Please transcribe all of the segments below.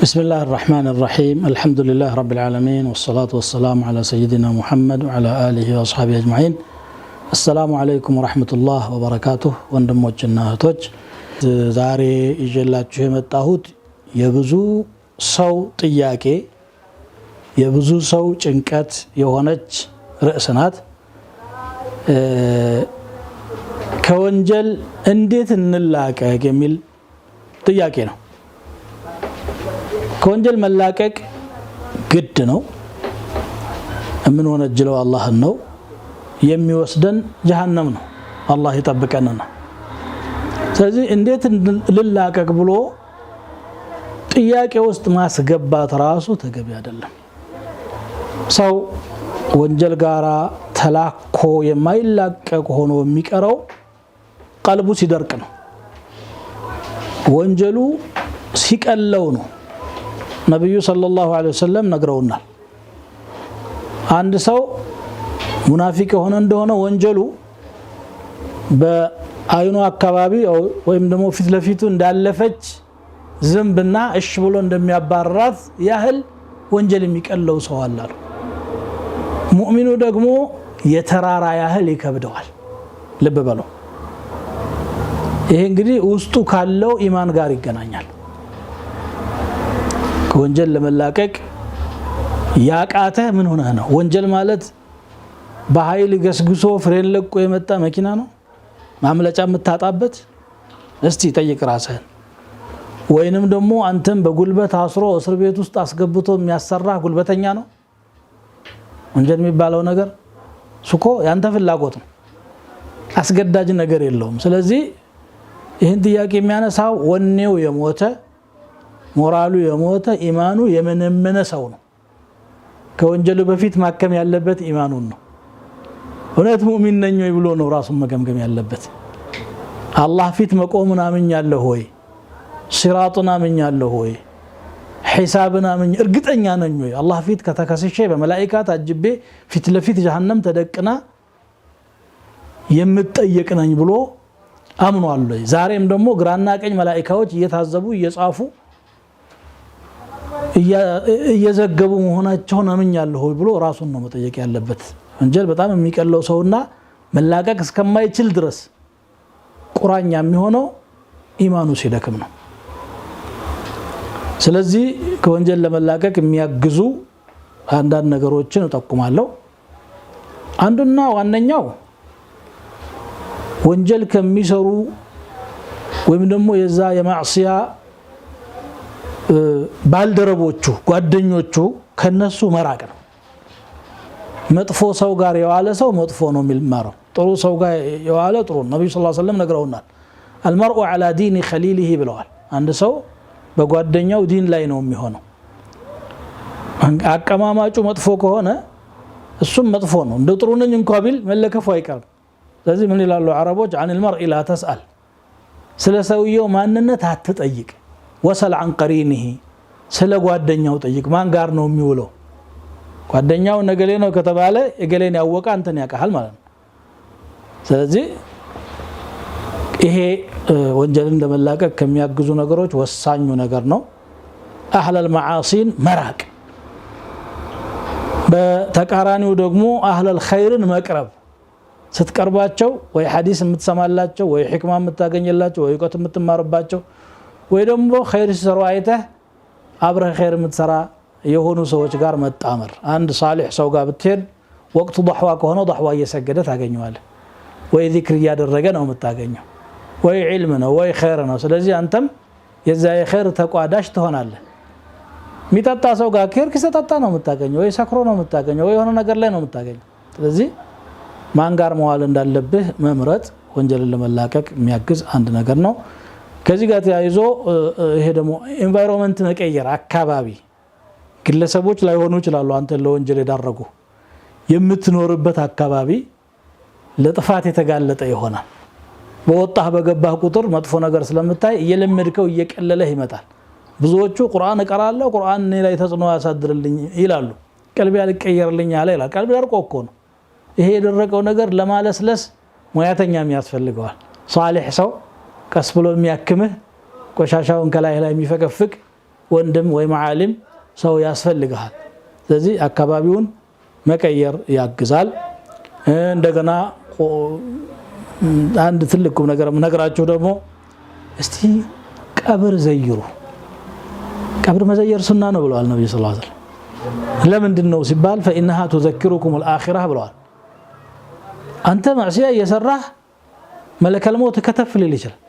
بسم الله الرحمن الرحيم الحمد لله رب العالمين والصلاة والسلام على سيدنا محمد وعلى آله وأصحابه أجمعين السلام عليكم ورحمة الله وبركاته وندموجنا توج زاري إجلاتشو متاهوت يبزو سو طياكي يبزو سو ጭንቀት የሆነች ርዕስናት ከወንጀል እንዴት እንላቀቅ የሚል ጥያቄ ነው። ከወንጀል መላቀቅ ግድ ነው። ምን ወንጀለው አላህን ነው የሚወስደን ጀሃነም ነው። አላህ ይጠብቀንና ስለዚህ እንዴት ልላቀቅ ብሎ ጥያቄ ውስጥ ማስገባት ራሱ ተገቢ አይደለም። ሰው ወንጀል ጋራ ተላኮ የማይላቀቅ ሆኖ የሚቀረው ቀልቡ ሲደርቅ ነው። ወንጀሉ ሲቀለው ነው። ነብዩ ሰለላሁ ዐለይሂ ወሰለም ነግረውናል። አንድ ሰው ሙናፊቅ ሆነ እንደሆነ ወንጀሉ በአይኑ አካባቢ ወይም ደግሞ ፊት ለፊቱ እንዳለፈች ዝምብና እሺ ብሎ እንደሚያባርራት ያህል ወንጀል የሚቀለው ሰው አለ። ሙእሚኑ ደግሞ የተራራ ያህል ይከብደዋል። ልብ በለው። ይሄ እንግዲህ ውስጡ ካለው ኢማን ጋር ይገናኛል። ከወንጀል ለመላቀቅ ያቃተ ምን ሆነ ነው? ወንጀል ማለት በኃይል ገስግሶ ፍሬን ለቆ የመጣ መኪና ነው ማምለጫ የምታጣበት? እስቲ ጠይቅ ራስህን። ወይንም ደግሞ አንተም በጉልበት አስሮ እስር ቤት ውስጥ አስገብቶ የሚያሰራ ጉልበተኛ ነው ወንጀል የሚባለው ነገር? ሱኮ ያንተ ፍላጎት ነው፣ አስገዳጅ ነገር የለውም። ስለዚህ ይህን ጥያቄ የሚያነሳው ወኔው የሞተ ሞራሉ የሞተ ኢማኑ የመነመነ ሰው ነው። ከወንጀሉ በፊት ማከም ያለበት ኢማኑን ነው። እውነት ሙእሚን ነኝ ወይ ብሎ ነው ራሱን መገምገም ያለበት። አላህ ፊት መቆሙን አምኛለሁ ወይ? ሲራጡን አምኛለሁ ወይ? ሒሳብን አምኝ እርግጠኛ ነኝ ወይ? አላህ ፊት ከተከሰሸ በመላእክት ታጅቤ ፊት ለፊት ጀሃነም ተደቅና የምትጠየቅ ነኝ ብሎ አምኗል ወይ? ዛሬም ደግሞ ግራና ቀኝ መላእክቶች እየታዘቡ እየጻፉ እየዘገቡ መሆናቸውን አምኛለሁ ብሎ ራሱን ነው መጠየቅ ያለበት። ወንጀል በጣም የሚቀለው ሰውና መላቀቅ እስከማይችል ድረስ ቁራኛ የሚሆነው ኢማኑ ሲደክም ነው። ስለዚህ ከወንጀል ለመላቀቅ የሚያግዙ አንዳንድ ነገሮችን እጠቁማለሁ። አንዱና ዋነኛው ወንጀል ከሚሰሩ ወይም ደግሞ የዛ የማዕሲያ ባልደረቦቹ ጓደኞቹ ከነሱ መራቅ ነው። መጥፎ ሰው ጋር የዋለ ሰው መጥፎ ነው የሚማረው፣ ጥሩ ሰው ጋር የዋለ ጥሩ ነው። ነብዩ ሰለላሁ ዐለይሂ ወሰለም ነግረውናል። አልመርኡ ዐላ ዲኒ ኸሊሊሂ ብለዋል። አንድ ሰው በጓደኛው ዲን ላይ ነው የሚሆነው። አቀማማጩ መጥፎ ከሆነ እሱም መጥፎ ነው። እንደ ጥሩ ነኝ እንኳን ቢል መለከፉ አይቀርም። ስለዚህ ምን ይላሉ አረቦች? عن المرء لا تسأل፣ ስለ ሰውየው ማንነት አትጠይቅ። ወሰል عن قرينه፣ ስለ ጓደኛው ጠይቅ። ማን ጋር ነው የሚውለው? ጓደኛው ነገሌ ነው ከተባለ እገሌን ያወቀ አንተን ያውቃል ማለት ነው። ስለዚህ ይሄ ወንጀልን ለመላቀቅ ከሚያግዙ ነገሮች ወሳኙ ነገር ነው። አህለል መዓሲን መራቅ፣ በተቃራኒው ደግሞ አህለል ኸይርን መቅረብ። ስትቀርባቸው ወይ ሐዲስ የምትሰማላቸው ወይ ሕክማ የምታገኝላቸው ወይ እውቀት የምትማርባቸው ወይ ደግሞ ኸይር ሲሰሩ አይተህ አብረህ ኸይር የምትሰራ የሆኑ ሰዎች ጋር መጣመር። አንድ ሷሊህ ሰው ጋር ብትሄድ ወቅቱ ضحዋ ከሆነ ضحዋ እየሰገደ ታገኘዋለህ፣ ወይ ዚክር እያደረገ ነው የምታገኘው፣ ወይ ዒልም ነው ወይ ኸይር ነው። ስለዚህ አንተም የዛ የኸይር ተቋዳሽ ትሆናለህ። የሚጠጣ ሰው ጋር ከሄድክ ሲጠጣ ነው የምታገኘው፣ ወይ ሰክሮ ነው የምታገኘው፣ ወይ የሆነ ነገር ላይ ነው የምታገኘው። ስለዚህ ማን ጋር መዋል እንዳለብህ መምረጥ ወንጀልን ለመላቀቅ የሚያግዝ አንድ ነገር ነው። ከዚህ ጋር ተያይዞ ይሄ ደግሞ ኤንቫይሮንመንት መቀየር፣ አካባቢ ግለሰቦች ላይ ሆኑ ይችላሉ አንተ ለወንጀል የዳረጉ። የምትኖርበት አካባቢ ለጥፋት የተጋለጠ ይሆናል። በወጣህ በገባህ ቁጥር መጥፎ ነገር ስለምታይ እየለመድከው እየቀለለህ ይመጣል። ብዙዎቹ ቁርአን እቀራለሁ ቁርአን እኔ ላይ ተጽዕኖ ያሳድርልኝ ይላሉ። ቀልቤ ያልቀየርልኝ አለ ይላል። ቀልብ ደርቆ እኮ ነው። ይሄ የደረቀው ነገር ለማለስለስ ሙያተኛም ያስፈልገዋል። ሷሊህ ሰው ቀስ ብሎ የሚያክምህ ቆሻሻውን ከላይ ላይ የሚፈቀፍቅ ወንድም ወይ ዓሊም ሰው ያስፈልጋል ስለዚህ አካባቢውን መቀየር ያግዛል እንደገና አንድ ትልቁ ነገራቸው ደግሞ እስቲ ቀብር ዘይሩ ቀብር መዘየር ሱና ነው ብለዋል ነብዩ ሰለላሁ ዐለይሂ ወሰለም ለምንድነው ሲባል فانها تذكركم الاخره ብለዋል አንተ ማዕሲያ እየሰራህ መለከል ሞት ከተፍል ይችላል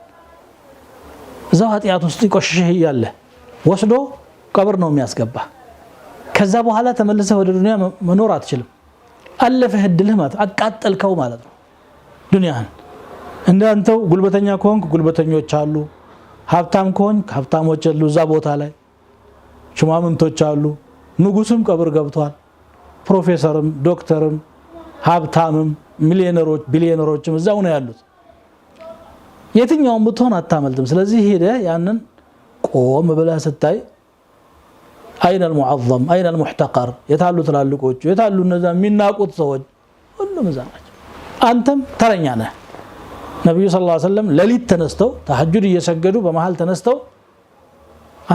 እዛው ኃጢያት ውስጥ ይቆሽሽህ ያለ ወስዶ ቀብር ነው የሚያስገባ ከዛ በኋላ ተመልሰህ ወደ ዱንያ መኖር አትችልም አለፈህ እድልህ ማለት አቃጠልከው ማለት ነው ዱንያን እንዳንተው ጉልበተኛ ከሆንክ ጉልበተኞች አሉ ሀብታም ከሆንክ ሀብታሞች አሉ እዛ ቦታ ላይ ሹማምንቶች አሉ ንጉስም ቀብር ገብቷል ፕሮፌሰርም ዶክተርም ሀብታምም ሚሊዮነሮች ቢሊዮነሮችም እዛው ነው ያሉት የትኛውም ብትሆን አታመልጥም ስለዚህ ሄደ ያንን ቆም ብለህ ስታይ አይነ المعظم አይነ المحتقر የታሉ ትላልቆቹ የታሉ እነዛ የሚናቁት ሰዎች ሁሉም እዛ ናቸው አንተም ተረኛ ነህ ነብዩ ሰለላሁ ዐለይሂ ወሰለም ለሊት ተነስተው ተሐጁድ እየሰገዱ በመሃል ተነስተው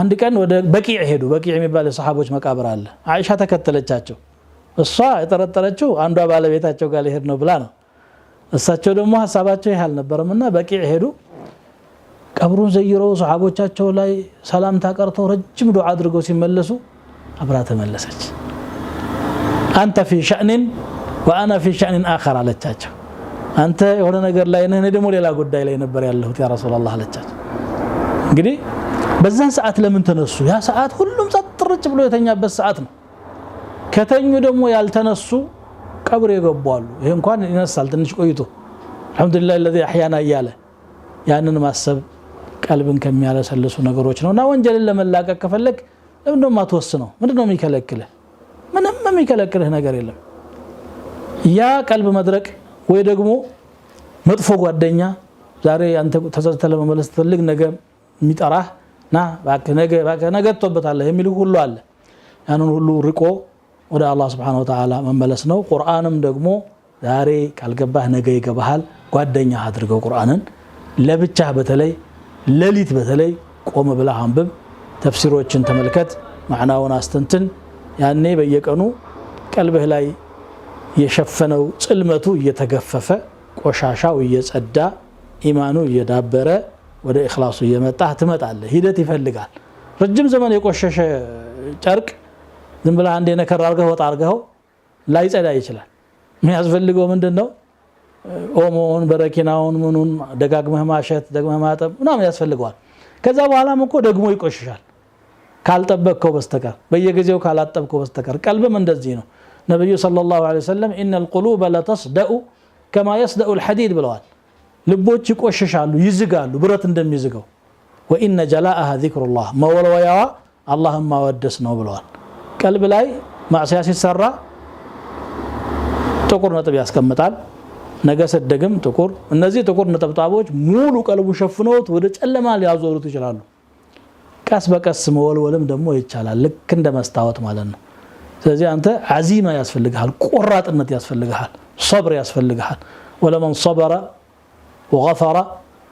አንድ ቀን ወደ በቂዕ ሄዱ በቂዕ የሚባል ሰሃቦች መቃብር አለ አይሻ ተከተለቻቸው እሷ የጠረጠረችው አንዷ ባለቤታቸው ጋር ሊሄድ ነው ብላ ነው እሳቸው ደግሞ ሐሳባቸው ይሃል ነበርምና በቂዕ ሄዱ ቀብሩን ዘይረው ሰሃቦቻቸው ላይ ሰላም ታቀርተው ረጅም ዱዓ አድርገው ሲመለሱ አብራ ተመለሰች አንተ في شأن وانا في شأن اخر አለቻቸው አንተ የሆነ ነገር ላይ ነህ ደግሞ ሌላ ጉዳይ ላይ ነበር ያለሁት ያ ረሱላህ አለቻቸው እንግዲህ በዛን ሰዓት ለምን ተነሱ ያ ሰዓት ሁሉም ጸጥርጭ ብሎ የተኛበት ሰዓት ነው ከተኙ ደግሞ ያልተነሱ ቀብር ይገባሉ ይሄ እንኳን ይነሳል ትንሽ ቆይቶ አልহামዱሊላህ الذي احيانا ያለ ያንን ማሰብ ቀልብን ከሚያለሰልሱ ነገሮች ነውና ወንጀልን ለመላቀቅ ከፈለክ ለምንድነው ማትወስነው ምንድነው የሚከለክልህ ምንም የሚከለክልህ ነገር የለም ያ ቀልብ መድረቅ ወይ ደግሞ መጥፎ ጓደኛ ዛሬ አንተ ተዘርተለ መመለስ ትፈልግ ነገር የሚጠራህ ና ነገ ተውበታለህ የሚሉ ሁሉ አለ ያንን ሁሉ ርቆ ወደ አላህ Subhanahu Wa Ta'ala መመለስ ነው ቁርአንም ደግሞ ዛሬ ካልገባህ ነገ ይገባሃል ጓደኛ አድርገው ቁርአንን ለብቻ በተለይ ለሊት በተለይ ቆም ብለህ አንብብ ተፍሲሮችን ተመልከት ማዕናውን አስተንትን ያኔ በየቀኑ ቀልብህ ላይ የሸፈነው ጽልመቱ እየተገፈፈ ቆሻሻው እየጸዳ ኢማኑ እየዳበረ ወደ ኢኽላሱ እየመጣህ ትመጣለህ ሂደት ይፈልጋል ረጅም ዘመን የቆሸሸ ጨርቅ ዝም ብለህ አንዴ ነከር አርገህ ወጣ አርገው ላይጸዳ ይችላል የሚያስፈልገው ምንድነው ኦሞን በረኪናውን ምኑን ደጋግመህ ማሸት ደግመህ ማጠብ ምናምን ያስፈልገዋል ከዛ በኋላም እኮ ደግሞ ይቆሽሻል ካልጠበቅከው በስተቀር በየጊዜው ካላጠብከው በስተቀር ቀልብም እንደዚህ ነው ነብዩ ሰለላሁ ዐለይሂ ወሰለም ان القلوب لا تصدأ كما يصدأ الحديد ብለዋል ልቦች ይቆሽሻሉ ይዝጋሉ ብረት እንደሚዝገው وان جلاءها ذكر الله መወልወያዋ አላህን ማወደስ ነው ብለዋል ቀልብ ላይ ማዕሲያ ሲሰራ ጥቁር ነጥብ ያስቀምጣል ነገ ሰደግም ጥቁር እነዚህ ጥቁር ነጥብጣቦች ሙሉ ቀልቡ ሸፍነውት ወደ ጨለማ ሊያዞሩት ይችላሉ ቀስ በቀስ መወልወልም ደግሞ ይቻላል ልክ እንደ መስታወት ማለት ነው ስለዚህ አንተ አዚማ ያስፈልጋል ቆራጥነት ያስፈልጋል صبر ያስፈልጋል ولمن صبر وغفر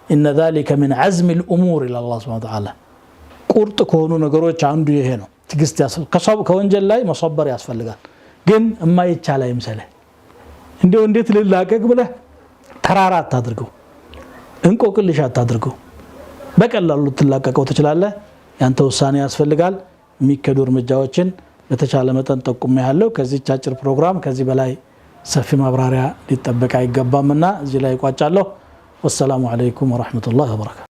ان ذلك من عزم الامور الى الله سبحانه وتعالى ቁርጥ ከሆኑ ነገሮች አንዱ ይሄ ነው ትግስት ያስፈልጋል ከወንጀል ላይ መصبر ያስፈልጋል ግን የማይቻል አይምሰልህ እንደው እንዴት ልላቀቅ ብለህ ተራራ አታድርገው እንቆቅልሽ አታድርገው በቀላሉ ትላቀቀው ትችላለህ ያንተ ውሳኔ ያስፈልጋል የሚከዱ እርምጃዎችን በተቻለ መጠን ጠቁም ያለው ከዚህ አጭር ፕሮግራም ከዚህ በላይ ሰፊ ማብራሪያ ሊጠበቅ አይገባምና እዚህ ላይ ቋጫለሁ ወሰላሙ አለይኩም ወራህመቱላሂ ወበረካቱ